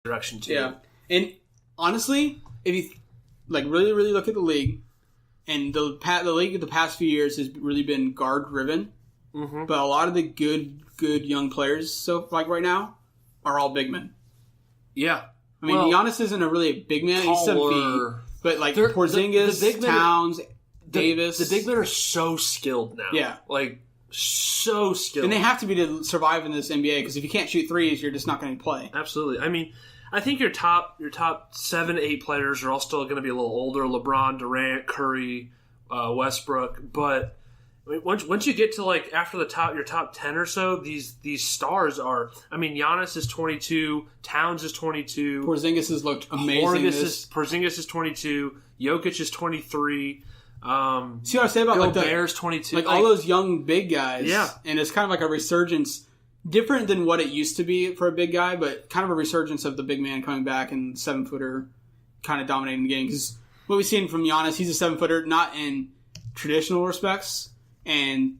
direction too. Yeah, and honestly, if you really, really look at the league, and the league the past few years has really been guard driven, but a lot of the good young players right now are all big men. Yeah, I mean, Giannis isn't really a big man; he's 7 feet, but Porzingis, the Towns, Davis, the big men are so skilled now. Yeah, so skilled, and they have to be to survive in this NBA because if you can't shoot threes, you're just not going to play. Absolutely. I mean, I think your top 7, 8 players are all still going to be a little older. LeBron, Durant, Curry, Westbrook. But I mean, once you get to after your top 10 or so, these stars are. I mean, Giannis is 22, Towns is 22, Porzingis has looked amazing. Porzingis is 22, Jokic is 23. See what I say about Bears 22, all those young big guys. Yeah, and it's kind of like a resurgence. Different than what it used to be for a big guy, but kind of a resurgence of the big man coming back and 7-footer kind of dominating the game. Because what we've seen from Giannis, he's a 7-footer, not in traditional respects, and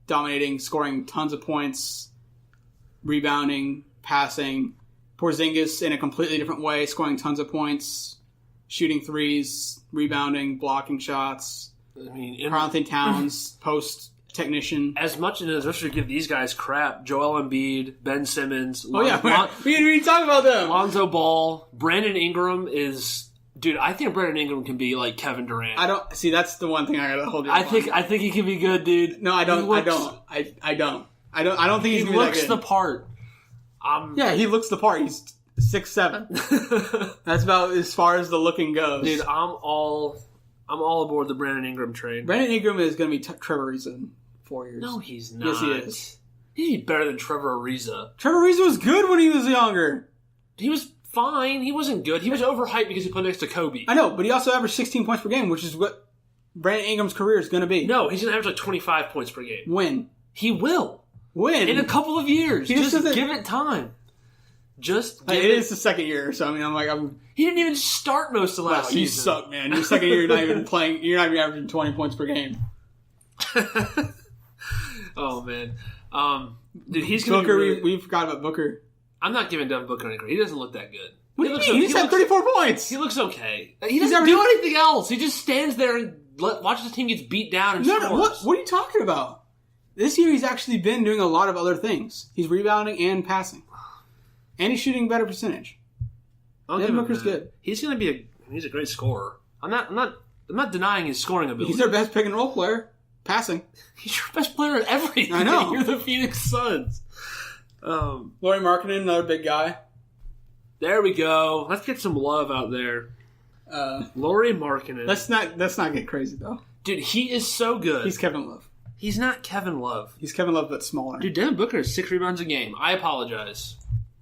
dominating, scoring tons of points, rebounding, passing. Porzingis in a completely different way, scoring tons of points, shooting threes, rebounding, blocking shots. I mean, Carl-Anthony Towns, post technician. As much as we should give these guys crap, Joel Embiid, Ben Simmons. We didn't talk about them. Lonzo Ball, Brandon Ingram is. Dude, I think Brandon Ingram can be like Kevin Durant. I don't see. That's the one thing I gotta hold you. I think he can be good, dude. No, I don't. I don't think he's gonna be that good. He looks the part. Yeah, he looks the part. He's 6'7". That's about as far as the looking goes. Dude, I'm all aboard the Brandon Ingram train. Brandon Ingram is going to be Trevor Ariza in 4 years. No, he's not. Yes, he is. He's better than Trevor Ariza. Trevor Ariza was good when he was younger. He was fine. He wasn't good. He was overhyped because he played next to Kobe. I know, but he also averaged 16 points per game, which is what Brandon Ingram's career is going to be. No, he's going to average 25 points per game. When? He will. When? In a couple of years. Just give it time. It is the second year, so he didn't even start most of last season. You suck, man. Your second year, you're not even playing. You're not even averaging 20 points per game. Oh man, dude, he's gonna Booker. Be really... We forgot about Booker. I'm not giving Devin Booker any credit. He doesn't look that good. What do you mean? He's had 34 points. He looks okay. He doesn't do anything else. He just stands there and watches the team gets beat down and scores. What are you talking about? This year, he's actually been doing a lot of other things. He's rebounding and passing. And he's shooting better percentage. Devin Booker's good. He's going to be he's a great scorer. I'm not denying his scoring ability. He's their best pick and roll player. Passing. He's your best player at everything. I know. You're the Phoenix Suns. Lauri Markkanen, another big guy. There we go. Let's get some love out there. Lauri Markkanen. Let's not get crazy though. Dude, he is so good. He's Kevin Love. He's not Kevin Love. He's Kevin Love, but smaller. Dude, Devin Booker has 6 rebounds a game. I apologize.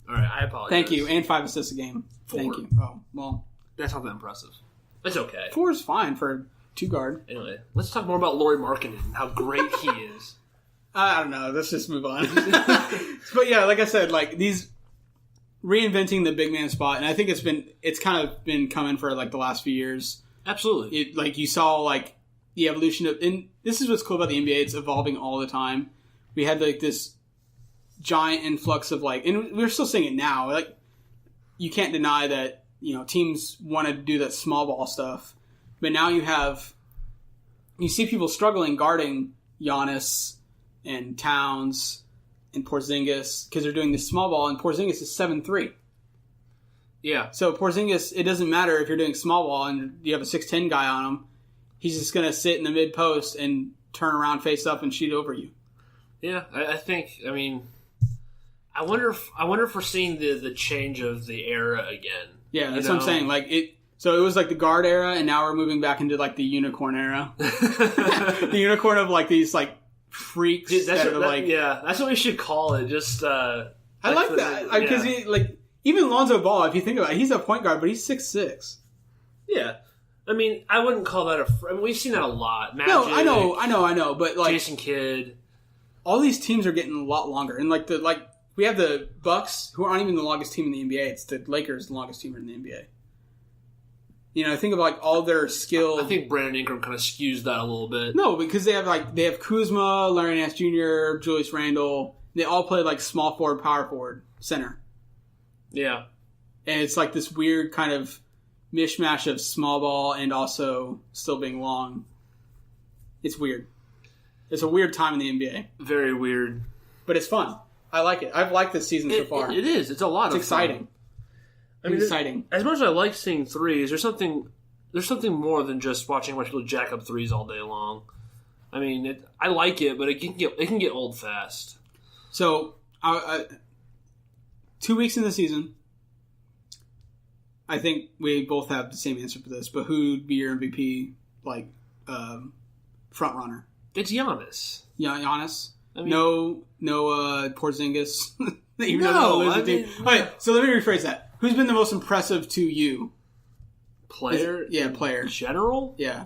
All right, I apologize. Thank you, and 5 assists a game. 4. Thank you. Oh, well. That's not that impressive. It's okay. 4 is fine for a 2-guard. Anyway, let's talk more about Lauri Markkanen and how great he is. I don't know. Let's just move on. But yeah, like I said, these reinventing the big man spot, and I think it's kind of been coming for the last few years. Absolutely. You saw the evolution of, and this is what's cool about the NBA. It's evolving all the time. We had this giant influx of and we're still seeing it now. You can't deny that teams want to do that small ball stuff, but now you see people struggling guarding Giannis and Towns and Porzingis because they're doing this small ball, and Porzingis is 7'3". Yeah. So Porzingis, it doesn't matter if you're doing small ball and you have a 6'10" guy on him. He's just going to sit in the mid post and turn around face up and shoot over you. Yeah, I think. I mean, I wonder if we're seeing the change of the era again. Yeah, that's what I'm saying. So it was the guard era, and now we're moving back into the unicorn era. The unicorn of these freaks. Dude, that yeah, that's what we should call it. Just I like that because even Lonzo Ball, if you think about it, he's a point guard, but he's 6'6". Yeah. I mean, I wouldn't call that we've seen that a lot. Magic, no, I know, but Jason Kidd. All these teams are getting a lot longer, and we have the Bucks, who aren't even the longest team in the NBA. It's the Lakers, the longest team in the NBA. Think of all their skill. I think Brandon Ingram kind of skews that a little bit. No, because they have Kuzma, Larry Nance Jr., Julius Randle. They all play small forward, power forward, center. Yeah. And it's like this weird kind of mishmash of small ball and also still being long. It's weird. It's a weird time in the NBA. Very weird. But it's fun. I like it. I've liked this season so far. It is. It's a lot of exciting. fun. It's exciting. As much as I like seeing threes, there's something more than just watching a bunch of people jack up threes all day long. I mean, I like it, but it can get old fast. So, 2 weeks in the season, I think we both have the same answer for this. But who'd be your MVP, front runner? It's Giannis. Yeah, Giannis. I mean, no Porzingis. Even No, though they'll lose I the team. mean, All right, so let me rephrase that. Who's been the most impressive to you? player. Player. General. Yeah.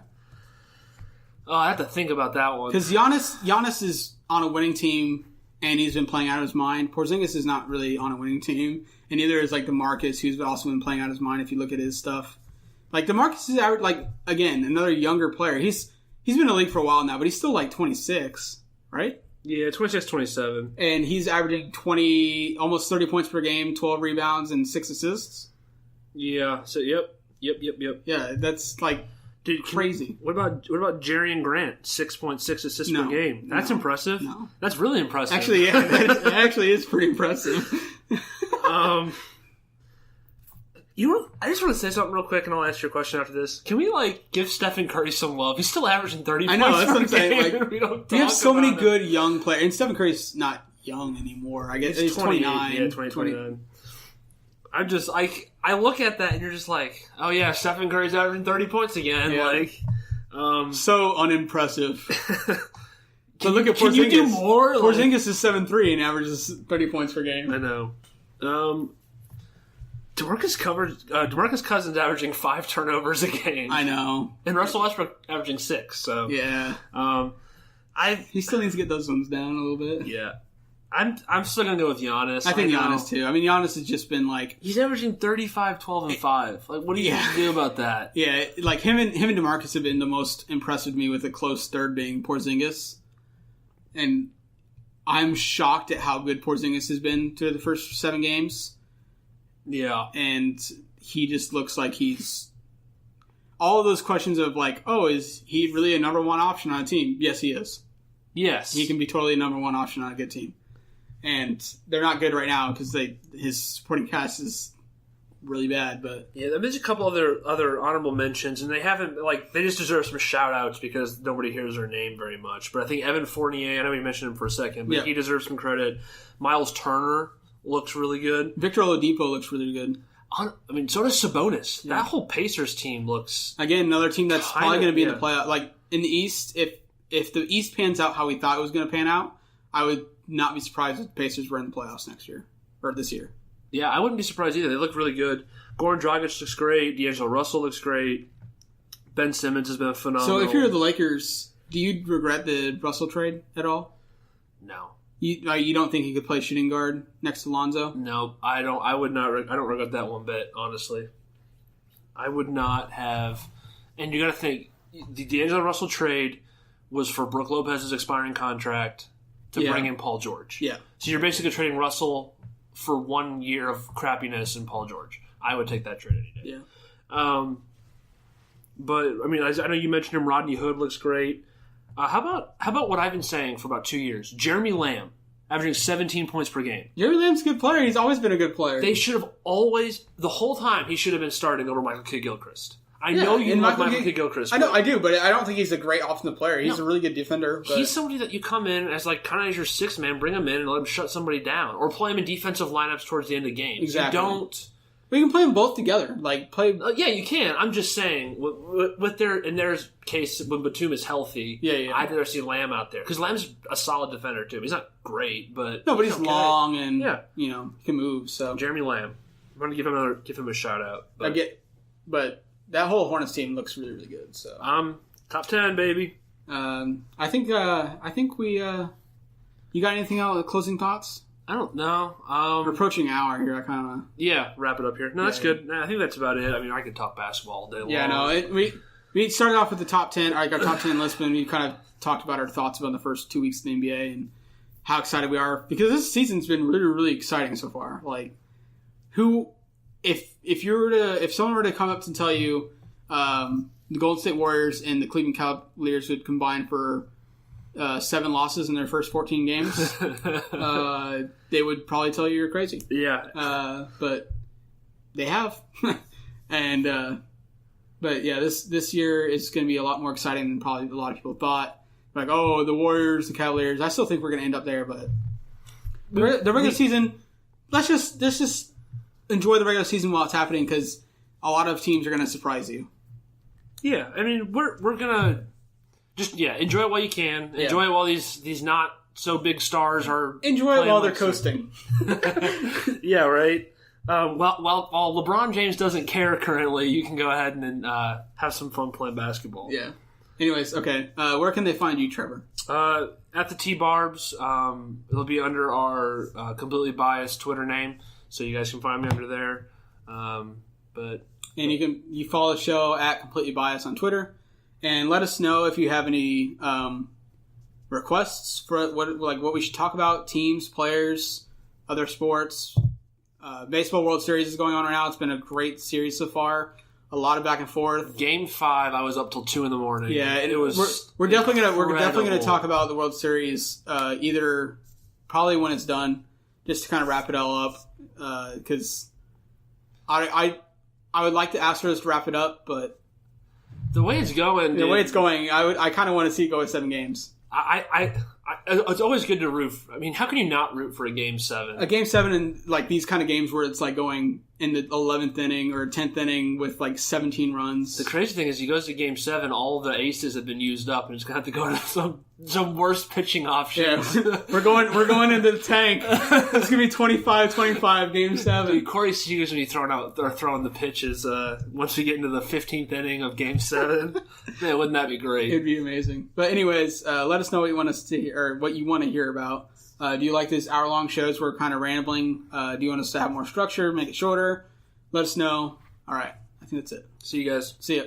Oh, I have to think about that one. Because Giannis is on a winning team, and he's been playing out of his mind. Porzingis is not really on a winning team, and neither is DeMarcus, who's also been playing out of his mind. If you look at his stuff, DeMarcus is again another younger player. He's been in the league for a while now, but he's still 26, right? Yeah, 26, 27. And he's averaging almost 30 points per game, 12 rebounds, and 6 assists. Yeah. So yep. Yeah, that's Dude, crazy. What about Jerry and Grant? 6.6 assists per game. That's impressive. No. That's really impressive. Actually, yeah, it actually is pretty impressive. I just want to say something real quick, and I'll ask you a question after this. Can we give Stephen Curry some love? He's still averaging 30 points. I know, that's what I'm saying. We have so many good young players, and Stephen Curry's not young anymore. I guess he's 29. Yeah, 29. I look at that and you're just like, oh yeah, Stephen Curry's averaging 30 points again. Yeah. So unimpressive. But look at Porzingis. Can you do more? Porzingis is 7'3" and averages 30 points per game. I know. DeMarcus Cousins averaging 5 turnovers a game. I know. And Russell Westbrook averaging 6. So yeah. He still needs to get those ones down a little bit. Yeah. I'm still gonna go with Giannis. I think Giannis too. I mean, Giannis has just been he's averaging 35, 12, and 5. What do you do about that? Yeah, him and DeMarcus have been the most impressive to me, with a close third being Porzingis. And I'm shocked at how good Porzingis has been through the first 7 games. Yeah, and he just looks like he's all of those questions of is he really a number 1 option on a team? Yes, he is. Yes, he can be totally a number 1 option on a good team. And they're not good right now because his supporting cast is really bad. But yeah, there's a couple other honorable mentions, and they haven't they just deserve some shout outs because nobody hears their name very much. But I think Evan Fournier, I know we mentioned him for a second, but he deserves some credit. Miles Turner looks really good. Victor Oladipo looks really good. I mean, so does Sabonis. Yeah. That whole Pacers team looks... Again, another team that's probably going to be in the playoff. In the East, if the East pans out how we thought it was going to pan out, I would not be surprised if the Pacers were in the playoffs next year. Or this year. Yeah, I wouldn't be surprised either. They look really good. Goran Dragic looks great. D'Angelo Russell looks great. Ben Simmons has been phenomenal. So if you're the Lakers, do you regret the Russell trade at all? No. You don't think he could play shooting guard next to Lonzo? No, I don't. I would not. I don't regret that one bit, honestly. I would not have. And you got to think, the D'Angelo Russell trade was for Brook Lopez's expiring contract to bring in Paul George. Yeah. So you're basically trading Russell for 1 year of crappiness in Paul George. I would take that trade any day. Yeah. But I mean, I know you mentioned him. Rodney Hood looks great. How about what I've been saying for about 2 years? Jeremy Lamb, averaging 17 points per game. Jeremy Lamb's a good player. He's always been a good player. They should have always, the whole time, he should have been starting over Michael Kidd-Gilchrist. I know you love Michael Kidd-Gilchrist. I know, I do, but I don't think he's a great offensive player. He's a really good defender. But... He's somebody that you come in as kind of as your sixth man, bring him in and let him shut somebody down, or play him in defensive lineups towards the end of games. Exactly. You don't. We can play them both together. Yeah, you can. I'm just saying, with in their case, when Batum is healthy, I'd rather see Lamb out there because Lamb's a solid defender too. He's not great, but he's long and he can move. So Jeremy Lamb, I'm going to give him a shout out. But that whole Hornets team looks really, really good. So top 10, baby. I think we. You got anything else? Closing thoughts? I don't know. We're approaching an hour here. I kind of wrap it up here. No, that's good. I think that's about it. I mean, I could talk basketball all day long. Yeah, no. We started off with the top 10, our top 10 list, and we kind of talked about our thoughts about the first 2 weeks of the NBA and how excited we are because this season's been really, really exciting so far. if someone were to come up and tell you the Golden State Warriors and the Cleveland Cavaliers would combine for 7 losses in their first 14 games, they would probably tell you you're crazy. Yeah. But they have. But yeah, this year is going to be a lot more exciting than probably a lot of people thought. Like, oh, the Warriors, the Cavaliers. I still think we're going to end up there, but the regular season, let's just enjoy the regular season while it's happening, because a lot of teams are going to surprise you. Yeah, I mean, we're gonna just enjoy it while you can. Enjoy it while these not so big stars are enjoy it while they're coasting. Yeah, right. While LeBron James doesn't care currently, you can go ahead and have some fun playing basketball. Yeah. Anyways, okay. Where can they find you, Trevor? At the T-Barbs. It'll be under our completely biased Twitter name, so you guys can find me under there. And you follow the show at Completely Biased on Twitter, and let us know if you have any requests for what we should talk about: teams, players, other sports. Baseball World Series is going on right now. It's been a great series so far. A lot of back and forth. Game 5, I was up till 2 a.m. Yeah, it was. We're definitely gonna talk about the World Series either probably when it's done, just to kind of wrap it all up. Because I would like the Astros to wrap it up, but the way it's going, I kind of want to see it go with 7 games. It's always good to root. I mean, how can you not root for a Game 7? A Game 7 in like these kind of games where it's like going in the 11th inning or 10th inning with like 17 runs. The crazy thing is, he goes to Game 7, all the aces have been used up, and he's going to have to go to some worse pitching options. Yeah. we're going into the tank. It's going to be 25-25 Game 7. Dude, Corey Seager's going to be throwing the pitches once we get into the 15th inning of Game 7. Man, wouldn't that be great? It'd be amazing. But anyways, let us know what you want us to hear, or what you want to hear about. Do you like these hour-long shows where we're kind of rambling? Do you want us to have more structure, make it shorter? Let us know. All right. I think that's it. See you guys. See ya.